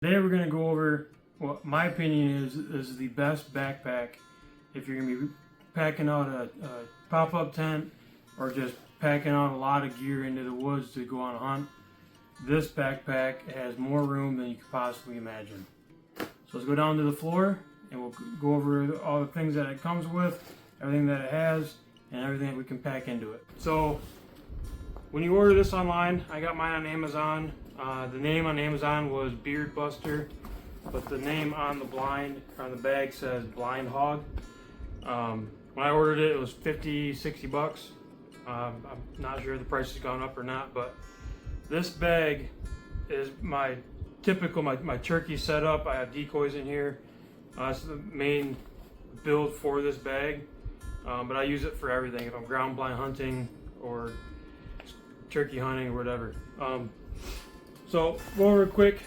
Today we're going to go over what my opinion is the best backpack if you're going to be packing out a pop-up tent or just packing out a lot of gear into the woods to go on a hunt. This backpack has more room than you could possibly imagine. So let's go down to the floor and we'll go over all the things that it comes with, everything that it has, and everything that we can pack into it. So when you order this online, I got mine on Amazon. The name on Amazon was Beard Buster, but the name on the blind, on the bag, says Blind Hog. When I ordered it, it was 50-60 bucks. I'm not sure if the price has gone up or not, but this bag is my typical, my turkey setup. I have decoys in here. That's the main build for this bag, but I use it for everything. If I'm ground blind hunting or turkey hunting or whatever. So go over quick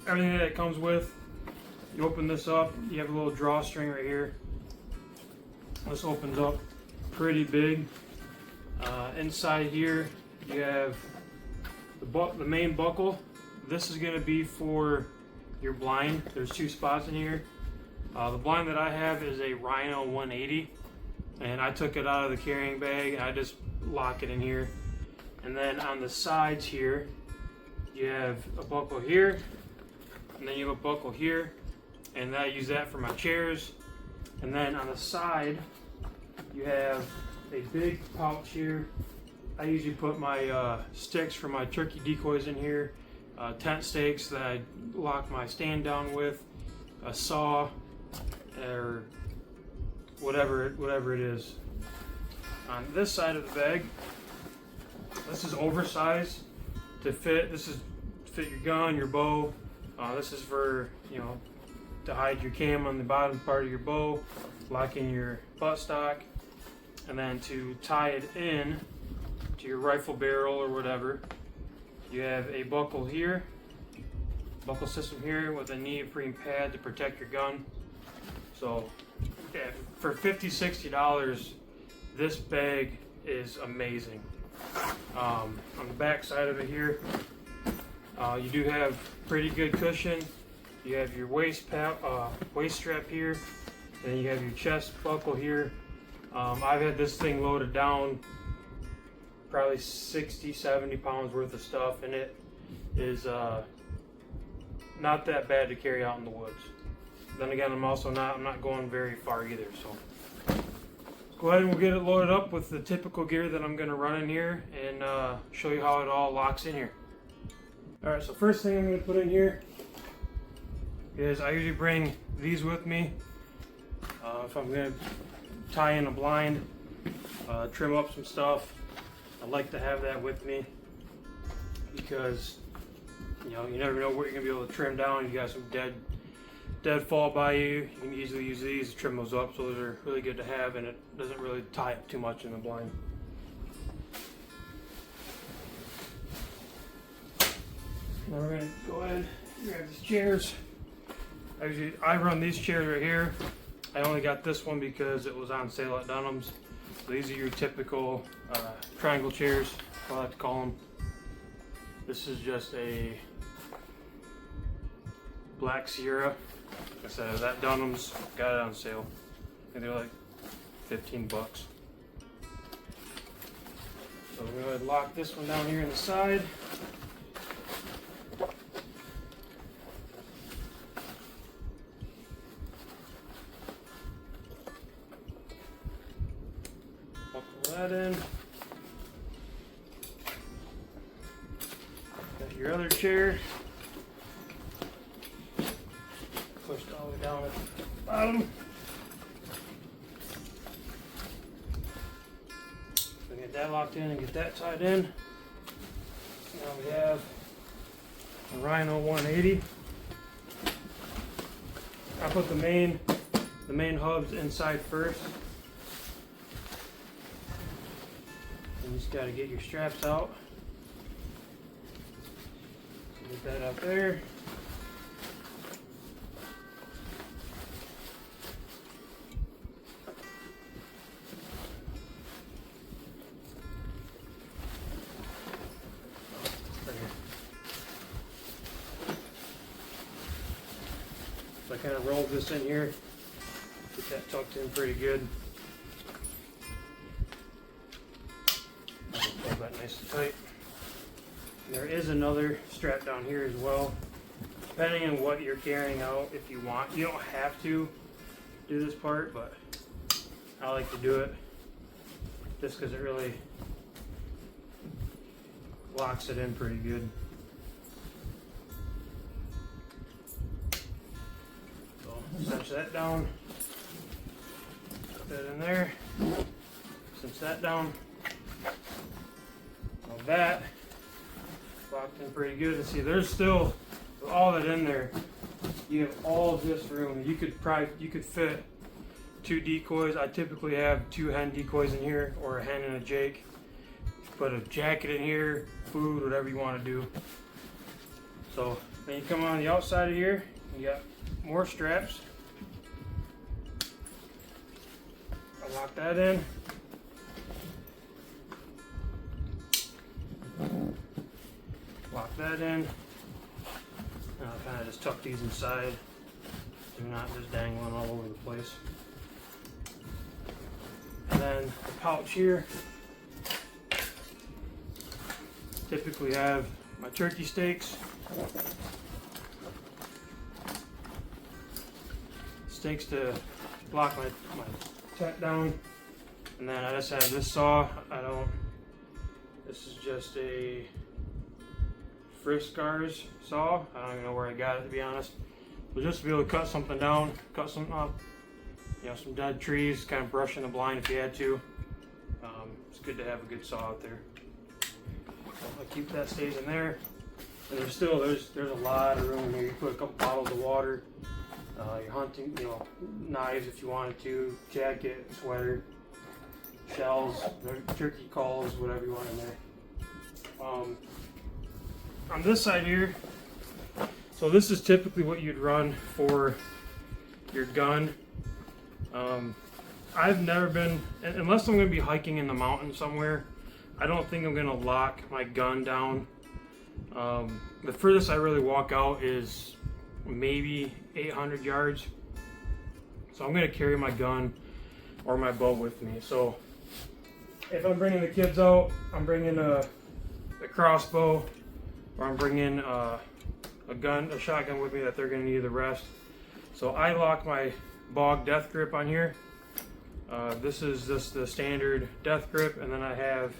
everything that it comes with. You open this up, you have a little drawstring right here. This opens up pretty big. Inside here you have the main buckle. This is going to be for your blind. There's two spots in here. The blind that I have is a Rhino 180, and I took it out of the carrying bag and I just lock it in here. And then on the sides here you have a buckle here, and then you have a buckle here, and I use that for my chairs. And then on the side you have a big pouch here. I usually put my sticks for my turkey decoys in here, tent stakes that I lock my stand down with, a saw, or whatever it is. On this side of the bag, this is oversized to fit. This is to fit your gun, your bow. This is for, to hide your cam on the bottom part of your bow, lock in your buttstock, and then to tie it in to your rifle barrel or whatever. You have a buckle here, buckle system here with a neoprene pad to protect your gun. So yeah, for $50-$60, this bag is amazing. On the back side of it here, you do have pretty good cushion. You have your waist strap here, and then you have your chest buckle here. I've had this thing loaded down probably 60-70 pounds worth of stuff, and it is not that bad to carry out in the woods. Then again, I'm not going very far either. So let's go ahead and we'll get it loaded up with the typical gear that I'm going to run in here, and show you how it all locks in here. Alright, so first thing I'm going to put in here is I usually bring these with me if I'm going to tie in a blind, trim up some stuff. I like to have that with me because you never know what you're going to be able to trim down. You got some dead fall by you. You can easily use these to trim those up, so those are really good to have, and it doesn't really tie up too much in the blind. Now we're going to go ahead and grab these chairs. I run these chairs right here. I only got this one because it was on sale at Dunham's. So these are your typical triangle chairs, I like to call them. This is just a Black Sierra. Like I said, it was at Dunham's, got it on sale. I think they're like 15 bucks. So we're going to go ahead and lock this one down here in the side. That in. Got your other chair pushed all the way down at the bottom. So get that locked in and get that tied in. Now we have a Rhino 180. I put the main hubs inside first. You just got to get your straps out. Get that up there. So I kind of rolled this in here, get that tucked in pretty good. Pull that nice and tight. And there is another strap down here as well. Depending on what you're carrying out, if you want, you don't have to do this part, but I like to do it just because it really locks it in pretty good. So cinch that down, put that in there, cinch that down. Now that locked in pretty good. And see, there's still all that in there. You have all this room. You could fit 2 decoys. I typically have 2 hen decoys in here, or a hen and a jake. Put a jacket in here, food, whatever you want to do. So then you come on the outside of here, you got more straps. I'll lock that in. Lock that in. And I'll kind of just tuck these inside. They're not just dangling all over the place. And then the pouch here. Typically have my turkey steaks. Steaks to lock my tent down. And then I just have this saw. This is just a Friskars saw. I don't even know where I got it, to be honest. But just to be able to cut something down, cut something up, you know, some dead trees, kind of brushing the blind if you had to. It's good to have a good saw out there. So I'll keep that stays in there. And there's a lot of room here. You put a couple bottles of water, your hunting, you know, knives if you wanted to, jacket, sweater, shells, turkey calls, whatever you want in there. On this side here, so this is typically what you'd run for your gun. I've never been, unless I'm going to be hiking in the mountains somewhere, I don't think I'm going to lock my gun down. The furthest I really walk out is maybe 800 yards. So I'm going to carry my gun or my bow with me. So if I'm bringing the kids out, I'm bringing a crossbow, or I'm bringing a shotgun with me that they're going to need the rest. So I lock my bog death grip on here. This is just the standard death grip, and then I have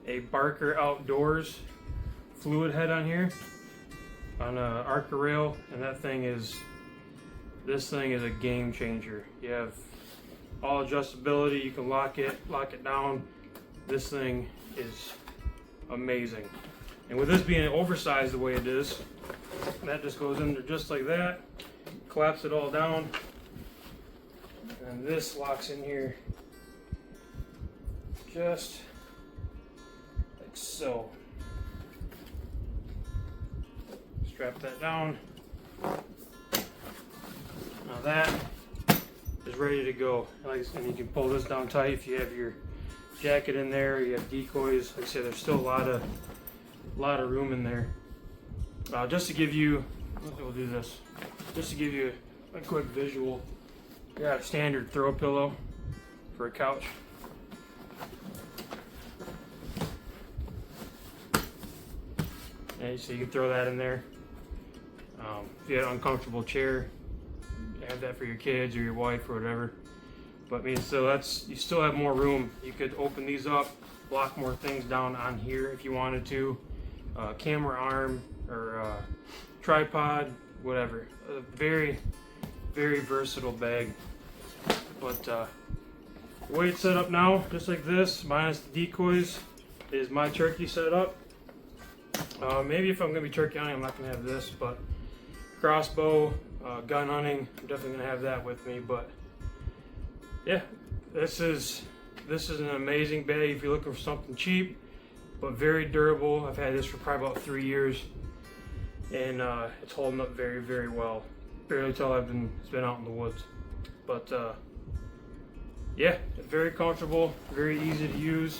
a Barker Outdoors fluid head on here on a Arca rail, and this thing is a game changer. You have all adjustability. You can lock it down. This thing is amazing. And with this being oversized the way it is, that just goes in there just like that, collapse it all down, and this locks in here just like so. Strap that down. Now that is ready to go. And you can pull this down tight if you have your jacket in there, you have decoys. Like I said, there's still a lot of room in there. Just to give you, we'll do this. Just to give you a quick visual, you got a standard throw pillow for a couch. And so you can throw that in there. If you had an uncomfortable chair, have that for your kids or your wife or whatever. But I mean, so you still have more room. You could open these up, block more things down on here if you wanted to. Camera arm or tripod, whatever. A very, very versatile bag. But the way it's set up now, just like this, minus the decoys, is my turkey setup. Maybe if I'm going to be turkey hunting, I'm not going to have this, but crossbow, gun hunting, I'm definitely going to have that with me. But yeah, this is an amazing bag if you're looking for something cheap, but very durable. I've had this for probably about 3 years, and it's holding up very, very well. Barely tell it's been out in the woods. But yeah, very comfortable, very easy to use.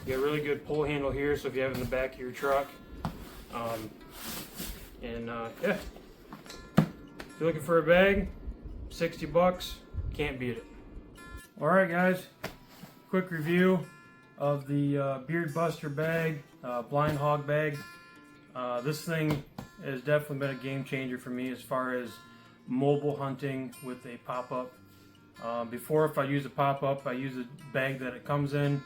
You got a really good pull handle here, so if you have it in the back of your truck. Yeah, If you're looking for a bag, 60 bucks, can't beat it. Alright guys, quick review of the Beard Buster bag, blind hog bag. This thing has definitely been a game changer for me as far as mobile hunting with a pop-up. Before, if I use a pop-up, I use a bag that it comes in,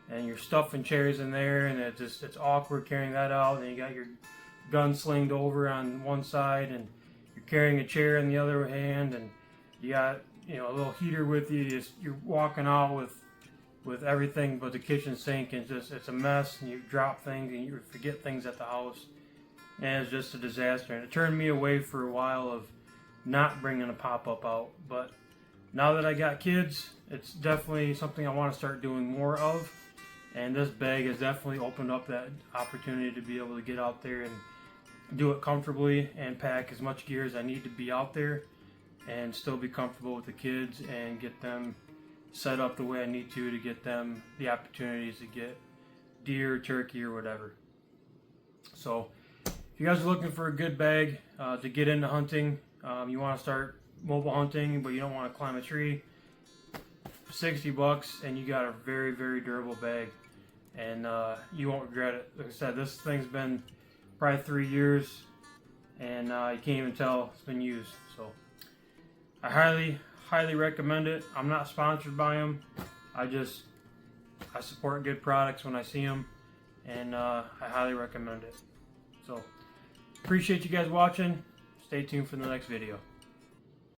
and you're stuffing chairs in there, and it's awkward carrying that out, and you got your gun slinged over on one side, and you're carrying a chair in the other hand, and you got, you know, a little heater with you. You're walking out with everything but the kitchen sink, and it's a mess, and you drop things and you forget things at the house, and it's just a disaster. And it turned me away for a while of not bringing a pop-up out, but now that I got kids, it's definitely something I want to start doing more of, and this bag has definitely opened up that opportunity to be able to get out there and do it comfortably and pack as much gear as I need to be out there and still be comfortable with the kids and get them set up the way I need to get them the opportunities to get deer, turkey, or whatever. So if you guys are looking for a good bag to get into hunting, you want to start mobile hunting but you don't want to climb a tree, 60 bucks and you got a very, very durable bag, and you won't regret it. Like I said, this thing's been probably 3 years, and you can't even tell it's been used. So I highly recommend it. I'm not sponsored by them. I support good products when I see them, and I highly recommend it. So appreciate you guys watching. Stay tuned for the next video.